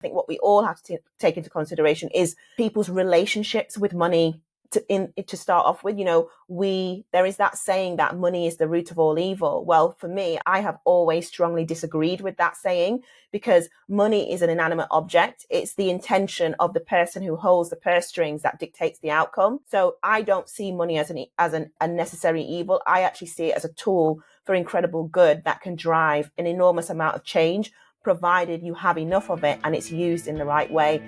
I think what we all have to take into consideration is people's relationships with money. To start off with, there is that saying that money is the root of all evil. Well, for me, I have always strongly disagreed with that saying, because money is an inanimate object. It's the intention of the person who holds the purse strings that dictates the outcome. So I don't see money as an unnecessary evil. I actually see it as a tool for incredible good that can drive an enormous amount of change, provided you have enough of it and it's used in the right way.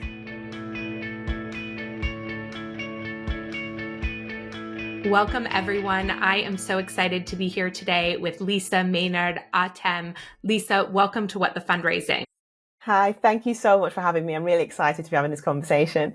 Welcome, everyone. I am so excited to be here today with Lisa Maynard-Atem. Lisa, welcome to What the Fundraising. Hi, thank you so much for having me. I'm really excited to be having this conversation.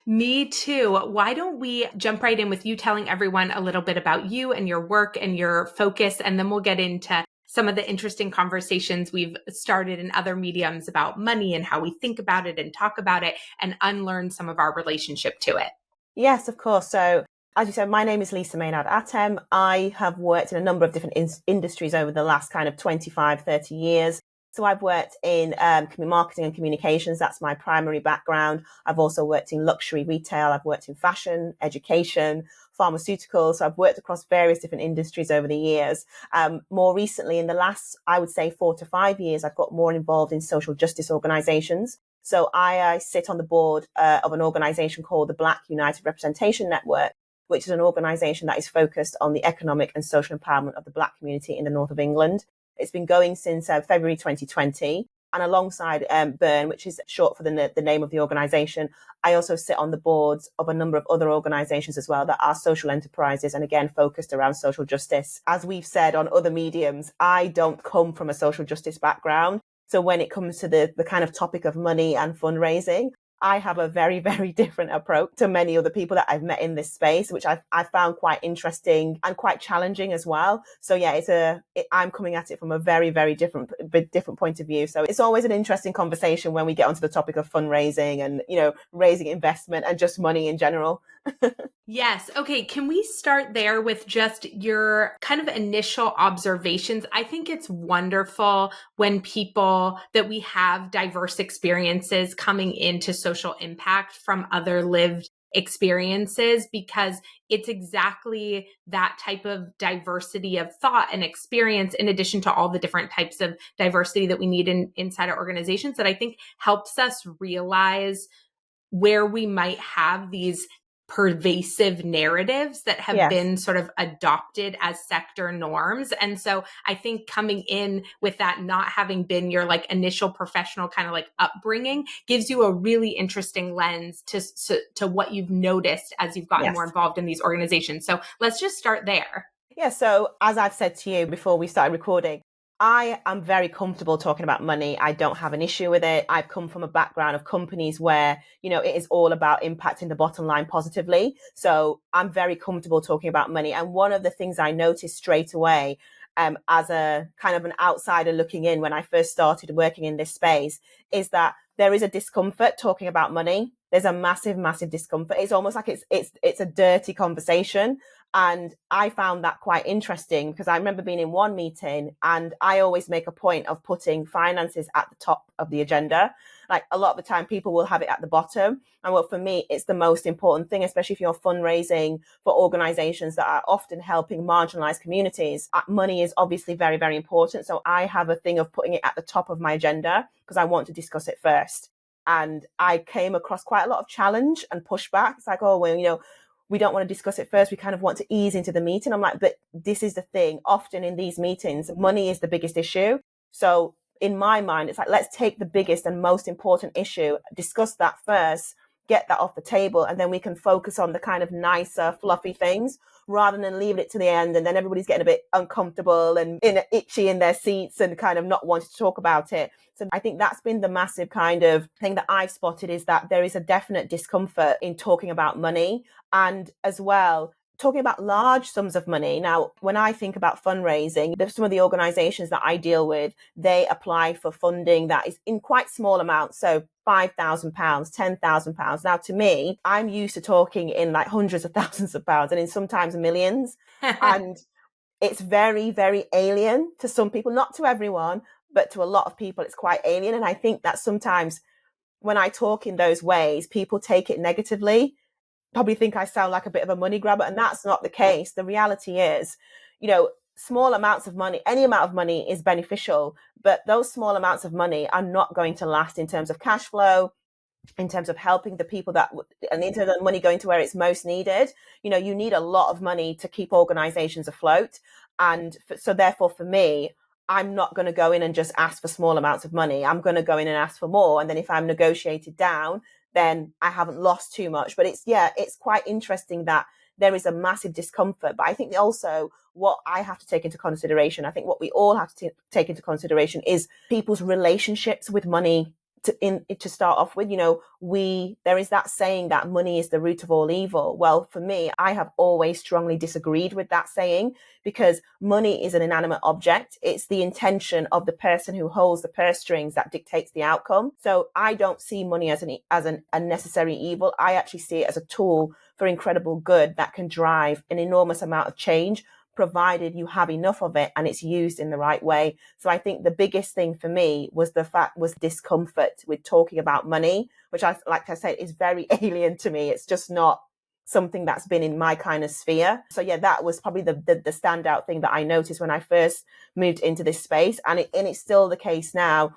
Me too. Why don't we jump right in with you telling everyone a little bit about you and your work and your focus, and then we'll get into some of the interesting conversations we've started in other mediums about money and how we think about it and talk about it and unlearn some of our relationship to it. Yes, of course. So, as you said, my name is Lisa Maynard-Atem. I have worked in a number of different industries over the last kind of 25, 30 years. So I've worked in marketing and communications. That's my primary background. I've also worked in luxury retail. I've worked in fashion, education, pharmaceuticals. So I've worked across various different industries over the years. More recently, in the last, I would say 4 to 5 years, I've got more involved in social justice organizations. So I sit on the board of an organization called the Black United Representation Network, which is an organisation that is focused on the economic and social empowerment of the Black community in the north of England. It's been going since February 2020. And alongside BURN, which is short for the name of the organisation, I also sit on the boards of a number of other organisations as well that are social enterprises and again focused around social justice. As we've said on other mediums, I don't come from a social justice background. So when it comes to the kind of topic of money and fundraising, I have a very, very different approach to many other people that I've met in this space, which I found quite interesting and quite challenging as well. So yeah, I'm coming at it from a very, very different point of view. So it's always an interesting conversation when we get onto the topic of fundraising and, raising investment and just money in general. Yes. Okay. Can we start there with just your kind of initial observations? I think it's wonderful when that we have diverse experiences coming into social impact from other lived experiences, because it's exactly that type of diversity of thought and experience, in addition to all the different types of diversity that we need inside our organizations, that I think helps us realize where we might have these pervasive narratives that have been sort of adopted as sector norms. And so I think coming in with that, not having been your initial professional kind of upbringing, gives you a really interesting lens to what you've noticed as you've gotten more involved in these organizations. So let's just start there. Yeah. So as I've said to you before we started recording, I am very comfortable talking about money. I don't have an issue with it. I've come from a background of companies where, it is all about impacting the bottom line positively. So I'm very comfortable talking about money. And one of the things I noticed straight away, as a kind of an outsider looking in when I first started working in this space, is that there is a discomfort talking about money. There's a massive, massive discomfort. It's almost like it's a dirty conversation. And I found that quite interesting, because I remember being in one meeting and I always make a point of putting finances at the top of the agenda. Like a lot of the time people will have it at the bottom. And well, for me, it's the most important thing, especially if you're fundraising for organizations that are often helping marginalized communities. Money is obviously very, very important. So I have a thing of putting it at the top of my agenda because I want to discuss it first. And I came across quite a lot of challenge and pushback. It's like, oh, well, we don't want to discuss it first. We kind of want to ease into the meeting. I'm like, but this is the thing. Often in these meetings, money is the biggest issue. So in my mind, it's like, let's take the biggest and most important issue, discuss that first, get that off the table, and then we can focus on the kind of nicer, fluffy things rather than leaving it to the end. And then everybody's getting a bit uncomfortable and itchy in their seats and kind of not wanting to talk about it. So I think that's been the massive kind of thing that I've spotted, is that there is a definite discomfort in talking about money, and as well, talking about large sums of money. Now, when I think about fundraising, there's some of the organizations that I deal with, they apply for funding that is in quite small amounts. So £5,000, £10,000. Now, to me, I'm used to talking in like hundreds of thousands of pounds and in sometimes millions. And it's very, very alien to some people, not to everyone, but to a lot of people, it's quite alien. And I think that sometimes when I talk in those ways, people take it negatively, probably think I sound like a bit of a money grabber. And that's not the case. The reality is, small amounts of money, any amount of money is beneficial, but those small amounts of money are not going to last in terms of cash flow, in terms of helping the people and in terms of money going to where it's most needed. You need a lot of money to keep organizations afloat. And so therefore for me, I'm not going to go in and just ask for small amounts of money. I'm going to go in and ask for more. And then if I'm negotiated down, then I haven't lost too much. But it's quite interesting that there is a massive discomfort. But I think also what I have to take into consideration, I think what we all have to take into consideration is people's relationships with money. To start off with, there is that saying that money is the root of all evil. Well, for me, I have always strongly disagreed with that saying, because money is an inanimate object. It's the intention of the person who holds the purse strings that dictates the outcome. So I don't see money as an unnecessary evil. I actually see it as a tool for incredible good that can drive an enormous amount of change, provided you have enough of it and it's used in the right way. So I think the biggest thing for me was discomfort with talking about money, which like I said, is very alien to me. It's just not something that's been in my kind of sphere. So yeah, that was probably the standout thing that I noticed when I first moved into this space. And it's still the case now.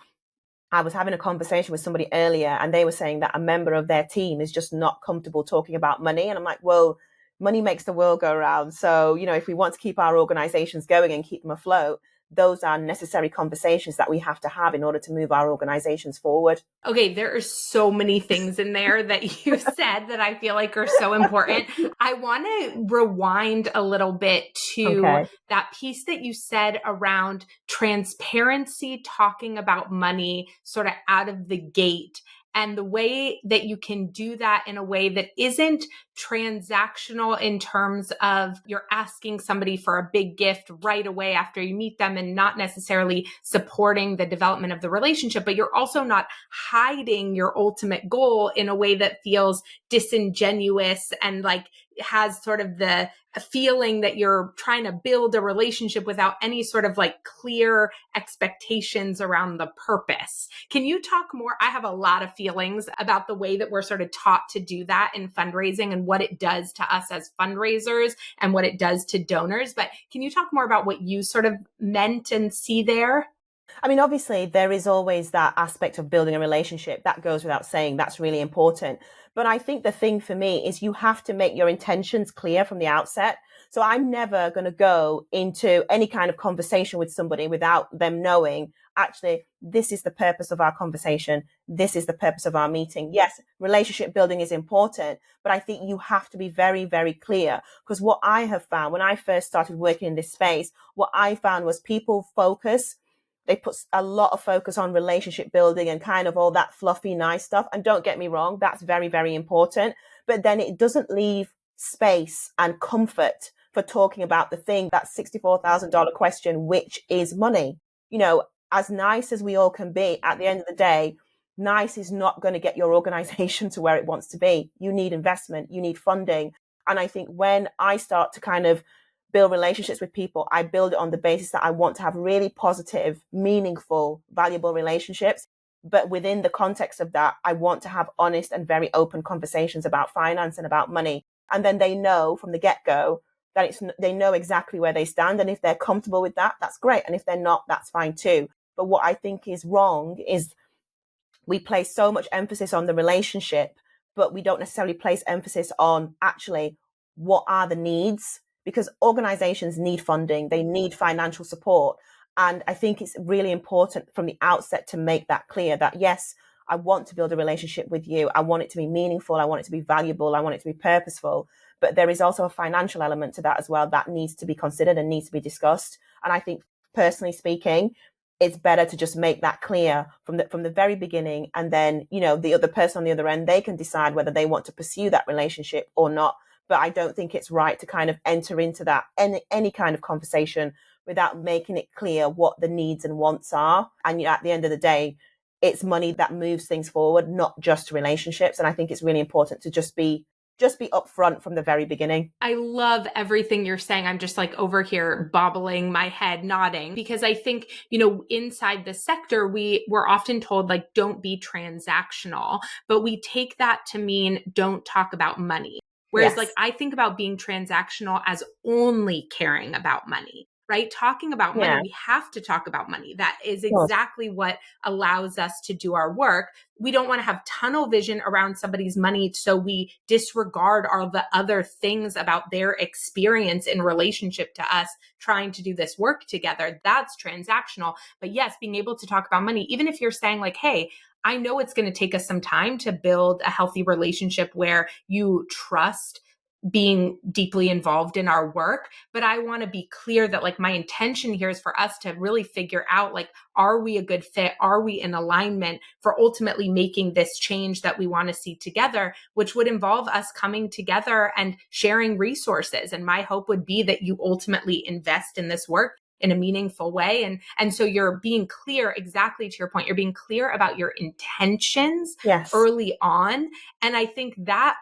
I was having a conversation with somebody earlier and they were saying that a member of their team is just not comfortable talking about money. And I'm like, well, money makes the world go round. So, if we want to keep our organizations going and keep them afloat, those are necessary conversations that we have to have in order to move our organizations forward. Okay, there are so many things in there that you said that I feel like are so important. I want to rewind a little bit to that piece that you said around transparency, talking about money sort of out of the gate, and the way that you can do that in a way that isn't transactional in terms of you're asking somebody for a big gift right away after you meet them and not necessarily supporting the development of the relationship, but you're also not hiding your ultimate goal in a way that feels disingenuous and like has sort of the feeling that you're trying to build a relationship without any sort of like clear expectations around the purpose. Can you talk more? I have a lot of feelings about the way that we're sort of taught to do that in fundraising and what it does to us as fundraisers and what it does to donors. But can you talk more about what you sort of meant and see there? I mean, obviously, there is always that aspect of building a relationship. That goes without saying. That's really important. But I think the thing for me is you have to make your intentions clear from the outset. So I'm never going to go into any kind of conversation with somebody without them knowing, actually, this is the purpose of our conversation. This is the purpose of our meeting. Yes, relationship building is important, but I think you have to be very, very clear. Because what I have found when I first started working in this space, what I found was people they put a lot of focus on relationship building and kind of all that fluffy, nice stuff. And don't get me wrong, that's very, very important. But then it doesn't leave space and comfort for talking about the thing, that $64,000 question, which is money. As nice as we all can be, at the end of the day, nice is not going to get your organization to where it wants to be. You need investment, you need funding. And I think when I start to kind of build relationships with people, I build it on the basis that I want to have really positive, meaningful, valuable relationships. But within the context of that, I want to have honest and very open conversations about finance and about money. And then they know from the get-go that they know exactly where they stand. And if they're comfortable with that, that's great. And if they're not, that's fine too. But what I think is wrong is we place so much emphasis on the relationship, but we don't necessarily place emphasis on actually what are the needs, because organizations need funding, they need financial support. And I think it's really important from the outset to make that clear that, yes, I want to build a relationship with you. I want it to be meaningful. I want it to be valuable. I want it to be purposeful. But there is also a financial element to that as well that needs to be considered and needs to be discussed. And I think, personally speaking, it's better to just make that clear from the very beginning. And then, the other person on the other end, they can decide whether they want to pursue that relationship or not. But I don't think it's right to kind of enter into that any kind of conversation without making it clear what the needs and wants are. And at the end of the day, it's money that moves things forward, not just relationships. And I think it's really important to just be just be upfront from the very beginning. I love everything you're saying. I'm just like over here bobbling my head, nodding, because I think, inside the sector, we're often told like, don't be transactional, but we take that to mean don't talk about money. Whereas like, Yes. I think about being transactional as only caring about money, right? Talking about money, Yeah, we have to talk about money. That is of course. exactly what allows us to do our work. We don't want to have tunnel vision around somebody's money, so we disregard all the other things about their experience in relationship to us trying to do this work together. That's transactional. But yes, being able to talk about money, even if you're saying like, hey, I know it's going to take us some time to build a healthy relationship where you trust being deeply involved in our work, but I want to be clear that like my intention here is for us to really figure out like, are we a good fit? Are we in alignment for ultimately making this change that we want to see together, which would involve us coming together and sharing resources. And my hope would be that you ultimately invest in this work in a meaningful way. And so you're being clear, exactly to your point, you're being clear about your intentions Yes. early on. And I think that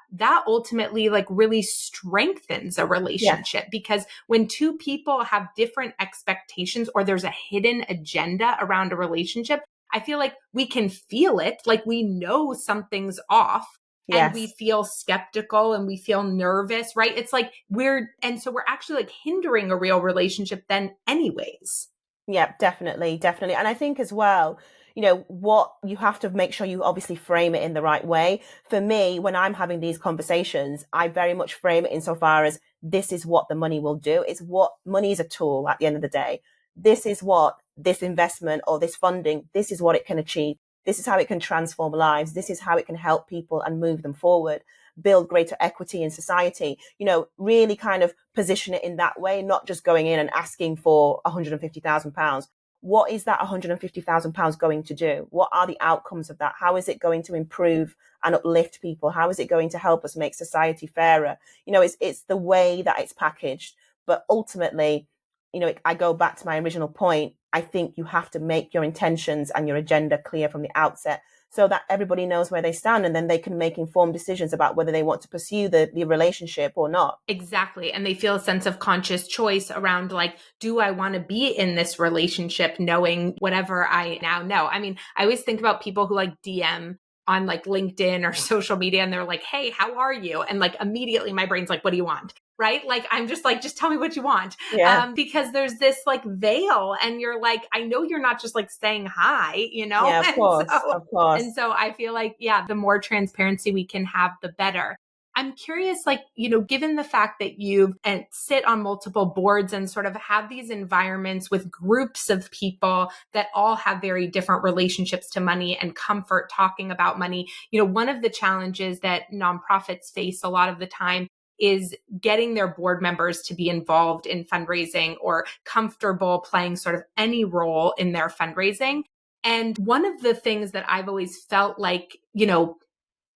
ultimately like really strengthens a Yes. relationship, because when two people have different expectations or there's a hidden agenda around a relationship, I feel like we can feel it, like we know something's off. And we Yes. feel skeptical and we feel nervous, right? It's like and so we're actually like hindering a real relationship then anyways. Yeah, definitely, definitely. And I think as well, what you have to make sure you obviously frame it in the right way. For me, when I'm having these conversations, I very much frame it insofar as this is what the money will do. It's what money is a tool at the end of the day. This is what this investment or this funding, this is what it can achieve. This is how it can transform lives. This is how it can help people and move them forward, build greater equity in society, really kind of position it in that way, not just going in and asking for £150,000. What is that £150,000 going to do? What are the outcomes of that? How is it going to improve and uplift people? How is it going to help us make society fairer? It's the way that it's packaged. But ultimately, I go back to my original point. I think you have to make your intentions and your agenda clear from the outset so that everybody knows where they stand, and then they can make informed decisions about whether they want to pursue the relationship or not. Exactly. And they feel a sense of conscious choice around like, do I want to be in this relationship knowing whatever I now know? I mean, I always think about people who like DM on like LinkedIn or social media and they're like, hey, how are you? And like immediately my brain's like, what do you want? Right? Like, I'm just like, just tell me what you want. Yeah. Because there's this like veil and you're like, I know you're not just like saying hi, Yeah, of And course. so, Of course. and so I feel like, yeah, the more transparency we can have, the better. I'm curious, like, given the fact that you and sit on multiple boards and sort of have these environments with groups of people that all have very different relationships to money and comfort talking about money, one of the challenges that nonprofits face a lot of the time is getting their board members to be involved in fundraising or comfortable playing sort of any role in their fundraising. And one of the things that I've always felt like,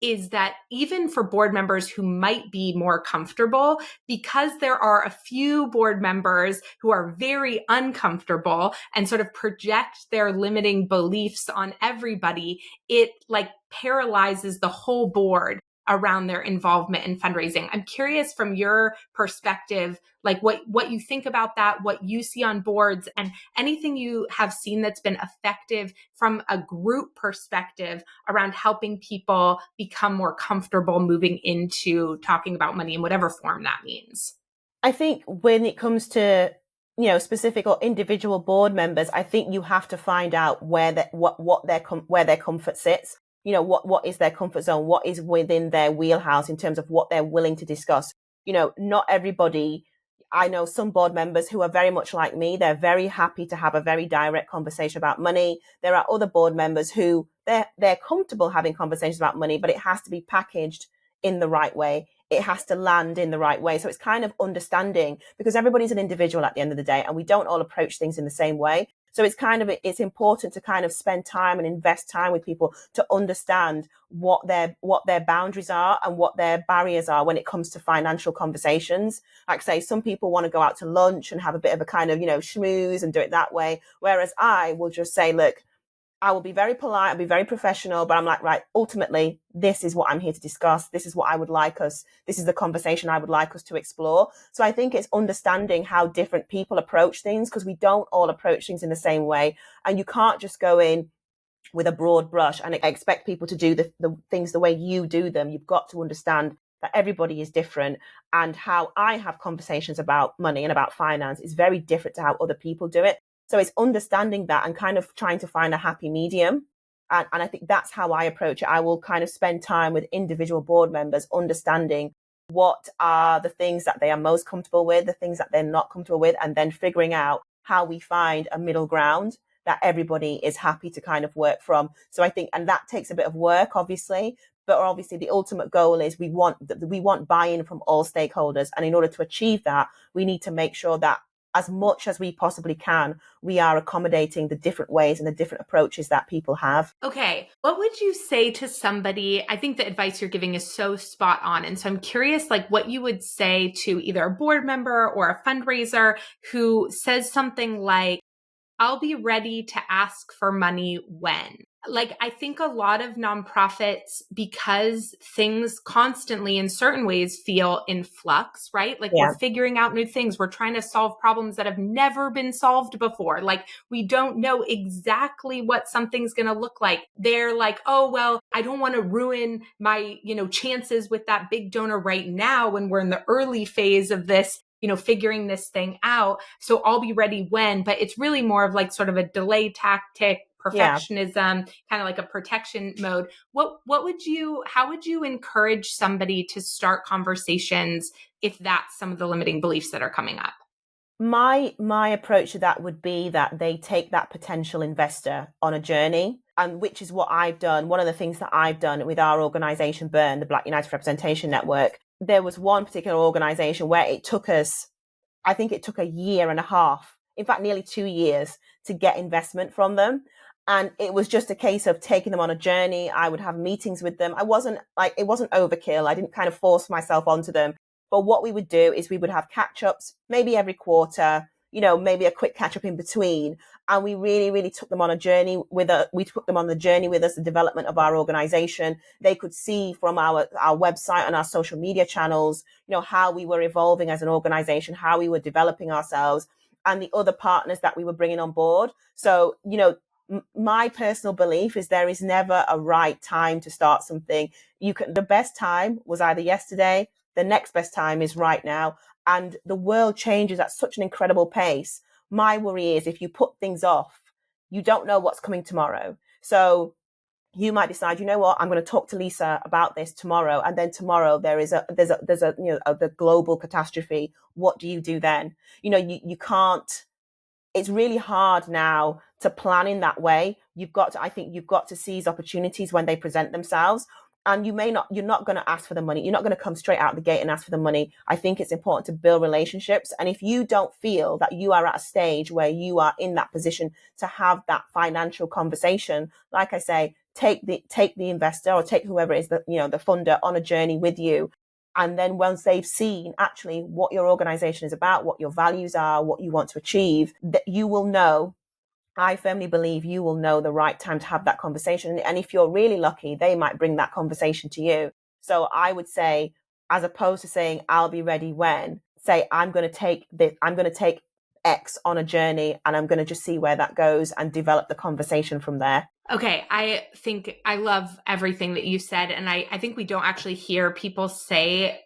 is that even for board members who might be more comfortable, because there are a few board members who are very uncomfortable and sort of project their limiting beliefs on everybody, it like paralyzes the whole board around their involvement in fundraising. I'm curious from your perspective, like what you think about that, what you see on boards, and anything you have seen that's been effective from a group perspective around helping people become more comfortable moving into talking about money in whatever form that means. I think when it comes to, specific or individual board members, I think you have to find out where where their comfort sits. What is their comfort zone? What is within their wheelhouse in terms of what they're willing to discuss? Not everybody. I know some board members who are very much like me. They're very happy to have a very direct conversation about money. There are other board members who they're comfortable having conversations about money, but it has to be packaged in the right way. It has to land in the right way. So it's kind of understanding, because everybody's an individual at the end of the day and we don't all approach things in the same way. So it's important to kind of spend time and invest time with people to understand what their boundaries are and what their barriers are when it comes to financial conversations. Like say, some people want to go out to lunch and have a bit of a kind of, schmooze and do it that way. Whereas I will just say, look, I will be very polite, I'll be very professional, but I'm like, right, ultimately, this is what I'm here to discuss. This is what I would like us, this is the conversation I would like us to explore. So I think it's understanding how different people approach things, because we don't all approach things in the same way. And you can't just go in with a broad brush and expect people to do the things the way you do them. You've got to understand that everybody is different, and how I have conversations about money and about finance is very different to how other people do it. So it's understanding that and kind of trying to find a happy medium. And I think that's how I approach it. I will kind of spend time with individual board members, understanding what are the things that they are most comfortable with, the things that they're not comfortable with, and then figuring out how we find a middle ground that everybody is happy to kind of work from. So I think, and that takes a bit of work, obviously, but obviously the ultimate goal is we want buy-in from all stakeholders. And in order to achieve that, we need to make sure that as much as we possibly can, we are accommodating the different ways and the different approaches that people have. Okay. What would you say to somebody? I think the advice you're giving is so spot on. And so I'm curious, like what you would say to either a board member or a fundraiser who says something like, I'll be ready to ask for money when. Like, I think a lot of nonprofits, because things constantly in certain ways feel in flux, right? Like we're figuring out new things. We're trying to solve problems that have never been solved before. Like we don't know exactly what something's going to look like. They're like, oh, well, I don't want to ruin my, chances with that big donor right now when we're in the early phase of this, figuring this thing out. So I'll be ready when, but it's really more of like sort of a delay tactic, perfectionism, kind of like a protection mode. How would you encourage somebody to start conversations if that's some of the limiting beliefs that are coming up? My approach to that would be that they take that potential investor on a journey, and which is what I've done. One of the things that I've done with our organization, Burn, the Black United Representation Network, there was one particular organization where it took us, I think it took a year and a half, in fact, nearly 2 years to get investment from them. And it was just a case of taking them on a journey. I would have meetings with them. It wasn't overkill. I didn't kind of force myself onto them. But what we would do is we would have catch-ups, maybe every quarter, maybe a quick catch-up in between. And we really, really took them on a journey we took them on the journey with us, the development of our organization. They could see from our website and our social media channels, how we were evolving as an organization, how we were developing ourselves, and the other partners that we were bringing on board. So, my personal belief is there is never a right time to start something. The best time was either yesterday, the next best time is right now. And the world changes at such an incredible pace. My worry is if you put things off, you don't know what's coming tomorrow. So you might decide, you know what, I'm going to talk to Lisa about this tomorrow. And then tomorrow there's the global catastrophe. What do you do then? You can't. It's really hard now to plan in that way. I think you've got to seize opportunities when they present themselves. And you're not going to ask for the money. You're not going to come straight out the gate and ask for the money. I think it's important to build relationships. And if you don't feel that you are at a stage where you are in that position to have that financial conversation, like I say, take the investor or take whoever is the funder on a journey with you. And then once they've seen actually what your organization is about, what your values are, what you want to achieve, that you will know, I firmly believe you will know the right time to have that conversation. And if you're really lucky, they might bring that conversation to you. So I would say, as opposed to saying, I'll be ready when, say, I'm going to take X on a journey and I'm going to just see where that goes and develop the conversation from there. Okay. I think I love everything that you said. And I think we don't actually hear people say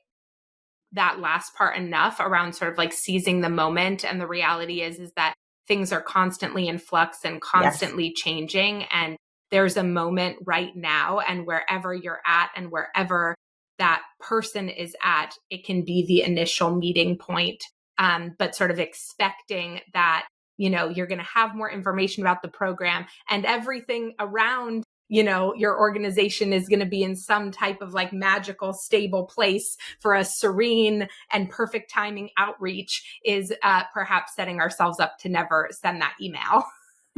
that last part enough around sort of like seizing the moment. And the reality is that things are constantly in flux and constantly changing. And there's a moment right now, and wherever you're at and wherever that person is at, it can be the initial meeting point. But sort of expecting that, you're going to have more information about the program and everything around, your organization is going to be in some type of like magical, stable place for a serene and perfect timing outreach is perhaps setting ourselves up to never send that email.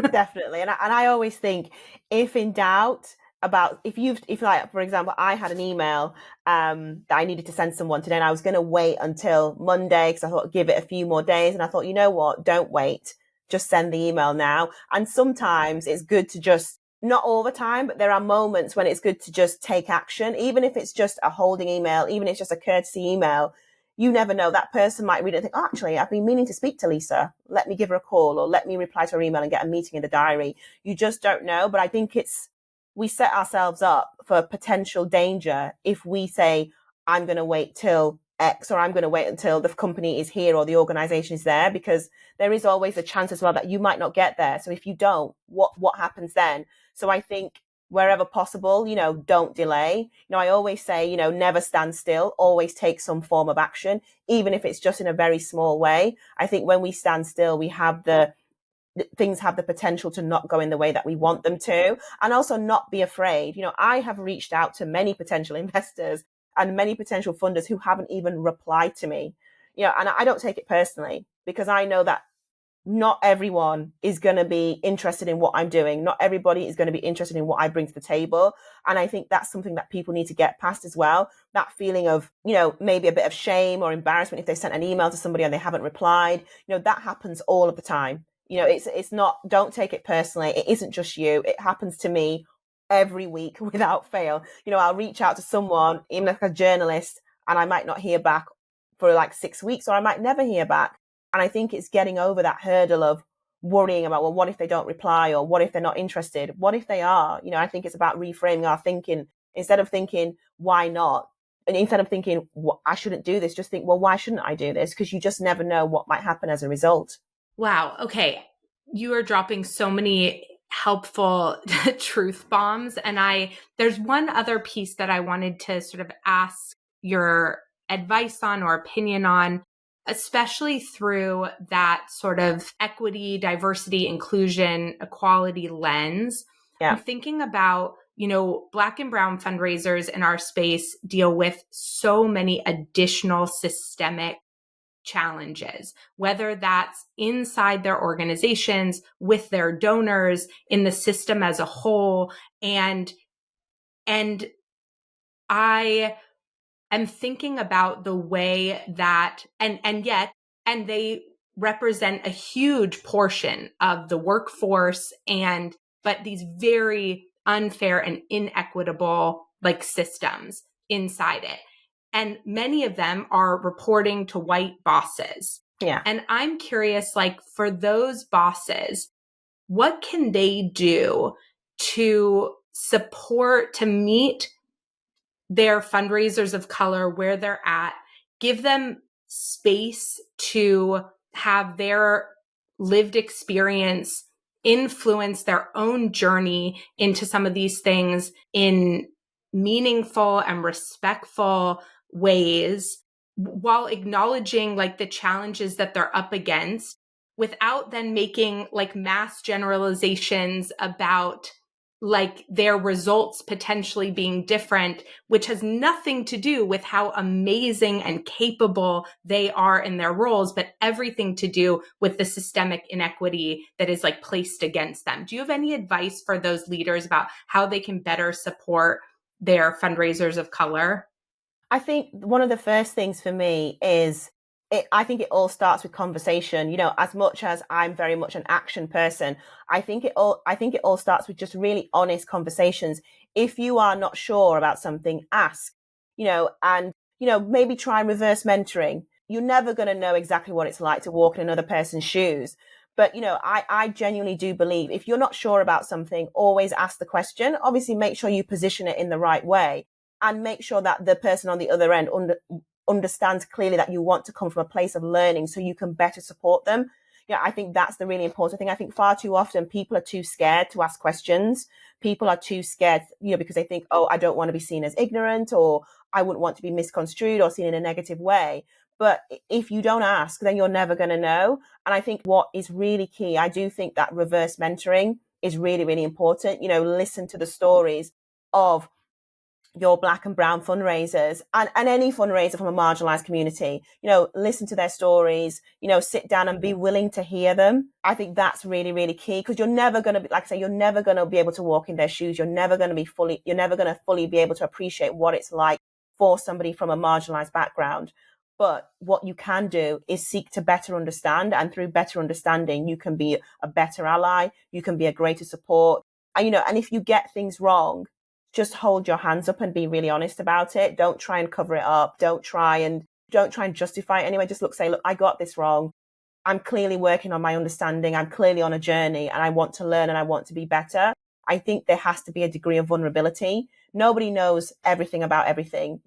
Definitely. And I always think, if in doubt, if like, for example, I had an email that I needed to send someone today and I was going to wait until Monday because I thought give it a few more days. And I thought, you know what, don't wait, just send the email now. And sometimes it's good to just Not all the time, but there are moments when it's good to just take action, even if it's just a holding email, even if it's just a courtesy email. You never know. That person might read it and think, oh, actually, I've been meaning to speak to Lisa. Let me give her a call, or let me reply to her email and get a meeting in the diary. You just don't know. But I think we set ourselves up for potential danger if we say, I'm going to wait till X, or I'm going to wait until the company is here or the organization is there, because there is always a chance as well that you might not get there. So if you don't, what happens then? So I think wherever possible, don't delay. I always say, never stand still, always take some form of action, even if it's just in a very small way. I think when we stand still, things have the potential to not go in the way that we want them to, and also not be afraid. I have reached out to many potential investors and many potential funders who haven't even replied to me, and I don't take it personally, because I know that not everyone is going to be interested in what I'm doing. Not everybody is going to be interested in what I bring to the table. And I think that's something that people need to get past as well. That feeling of, maybe a bit of shame or embarrassment if they sent an email to somebody and they haven't replied, that happens all of the time. It's not, don't take it personally. It isn't just you. It happens to me every week without fail. I'll reach out to someone, even like a journalist, and I might not hear back for like 6 weeks, or I might never hear back. And I think it's getting over that hurdle of worrying about, well, what if they don't reply, or what if they're not interested? What if they are? I think it's about reframing our thinking. Instead of thinking, why not? And instead of thinking, well, I shouldn't do this, just think, well, why shouldn't I do this? Because you just never know what might happen as a result. Wow. Okay. You are dropping so many helpful truth bombs. And there's one other piece that I wanted to sort of ask your advice on or opinion on, especially through that sort of equity, diversity, inclusion, equality lens. Yeah. I'm thinking about, Black and brown fundraisers in our space deal with so many additional systemic challenges, whether that's inside their organizations, with their donors, in the system as a whole. And I am thinking about the way that, and they represent a huge portion of the workforce, but these very unfair and inequitable systems inside it. And many of them are reporting to white bosses. Yeah. And I'm curious, for those bosses, what can they do to support, to meet their fundraisers of color where they're at, give them space to have their lived experience influence their own journey into some of these things in meaningful and respectful ways, while acknowledging the challenges that they're up against, without then making mass generalizations about their results potentially being different, which has nothing to do with how amazing and capable they are in their roles, but everything to do with the systemic inequity that is placed against them. Do you have any advice for those leaders about how they can better support their fundraisers of color? I think one of the first things for me is, I think it all starts with conversation. As much as I'm very much an action person, I think it all starts with just really honest conversations. If you are not sure about something, ask, and, maybe try reverse mentoring. You're never going to know exactly what it's like to walk in another person's shoes. But, I genuinely do believe if you're not sure about something, always ask the question. Obviously, make sure you position it in the right way, and make sure that the person on the other end understands clearly that you want to come from a place of learning so you can better support them. I think that's the really important thing. I think far too often people are too scared to ask questions. People are too scared, because they think, oh, I don't want to be seen as ignorant, or I wouldn't want to be misconstrued or seen in a negative way. But if you don't ask, then you're never going to know. And I think what is really key, I do think that reverse mentoring is really, really important. Listen to the stories of your Black and brown fundraisers and any fundraiser from a marginalized community, listen to their stories, sit down and be willing to hear them. I think that's really, really key, because you're never going to be, like I say, you're never going to be able to walk in their shoes. You're never going to fully be able to appreciate what it's like for somebody from a marginalized background. But what you can do is seek to better understand. And through better understanding, you can be a better ally. You can be a greater support. And if you get things wrong, just hold your hands up and be really honest about it. Don't try and cover it up. Don't try and justify it anyway. Just say, look, I got this wrong. I'm clearly working on my understanding. I'm clearly on a journey and I want to learn and I want to be better. I think there has to be a degree of vulnerability. Nobody knows everything about everything.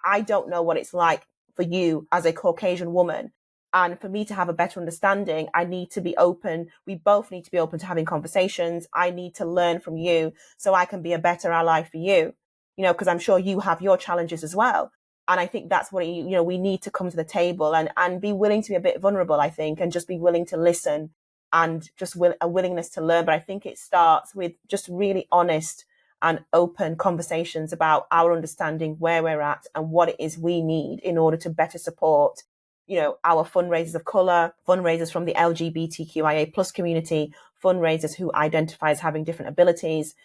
I don't know what it's like for you as a Caucasian woman. And for me to have a better understanding, I need to be open. We both need to be open to having conversations. I need to learn from you so I can be a better ally for you, because I'm sure you have your challenges as well. And I think that's what, we need to come to the table and be willing to be a bit vulnerable, I think, and just be willing to listen and just a willingness to learn. But I think it starts with just really honest and open conversations about our understanding, where we're at and what it is we need in order to better support, our fundraisers of color, fundraisers from the LGBTQIA plus community, fundraisers who identify as having different abilities.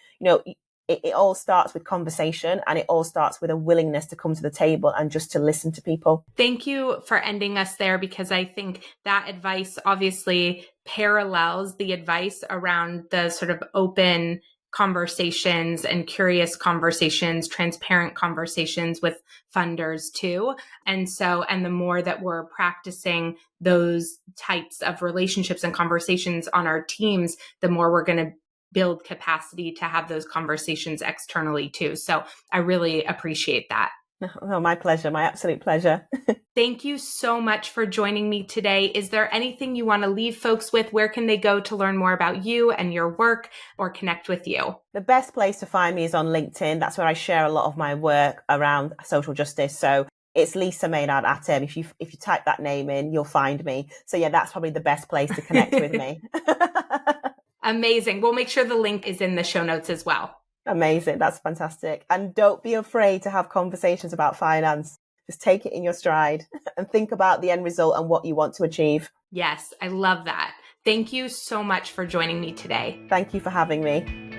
It all starts with conversation and it all starts with a willingness to come to the table and just to listen to people. Thank you for ending us there, because I think that advice obviously parallels the advice around the sort of open conversations and curious conversations, transparent conversations with funders too. And the more that we're practicing those types of relationships and conversations on our teams, the more we're going to build capacity to have those conversations externally too. So I really appreciate that. Oh, my pleasure. My absolute pleasure. Thank you so much for joining me today. Is there anything you want to leave folks with? Where can they go to learn more about you and your work or connect with you? The best place to find me is on LinkedIn. That's where I share a lot of my work around social justice. So it's Lisa Maynard-Atem. If you type that name in, you'll find me. So yeah, that's probably the best place to connect with me. Amazing. We'll make sure the link is in the show notes as well. Amazing. That's fantastic. And don't be afraid to have conversations about finance. Just take it in your stride and think about the end result and what you want to achieve. Yes, I love that. Thank you so much for joining me today. Thank you for having me.